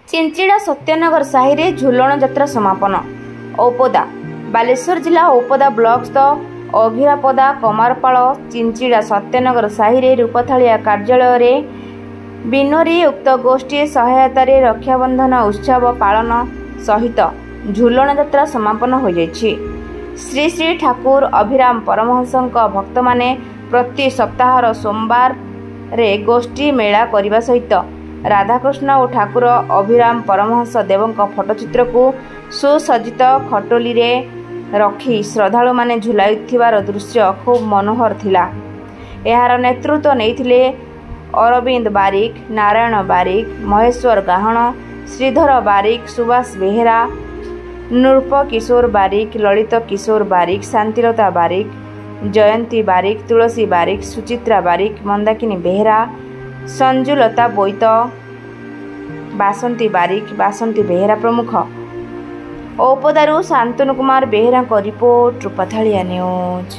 चिंचिड़ा सत्यनगर साहि रे झुलण यात्रा समापन। औपदा बालेश्वर जिला औपदा ब्लॉक स्थ अभिरापदा कमारपाड़ चिंचिड़ा सत्यनगर साहि रे रूपथालिया कार्यालय रे बिनोरी उक्त गोष्ठी सहायता रे रक्षाबंधन उत्सव पालन सहित झुलण यात्रा समापन हो जाइछि। श्री श्री ठाकुर अभिराम परमहंसक भक्त माने प्रति सप्ताहर सोमवार रे गोष्ठी मेला करने सहित राधाकृष्ण और ठाकुर अभिराम परमहंस देवंक फोटोचित्र को सुसज्जित खटोली रे रखी श्रद्धालु माने झुलाइथिबार दृश्य खूब मनोहर थिला। एहार नेतृत्व नेइथिले अरविंद बारिक, नारायण बारिक, महेश्वर गाहण, श्रीधर बारिक, सुभाष बेहेरा, नृप किशोर बारिक, ललित किशोर बारिक, शांतिलता बारिक, जयंती बारिक, तुलसी बारिक, सुचित्रा बारिक, मंदाकिनी बेहेरा, संजुलता बोईत, बासंती बारिक, बासंती बेहेरा प्रमुख। औपदारू शांतनु कुमार बेहेरा रिपोर्ट, रूपथालिया न्यूज।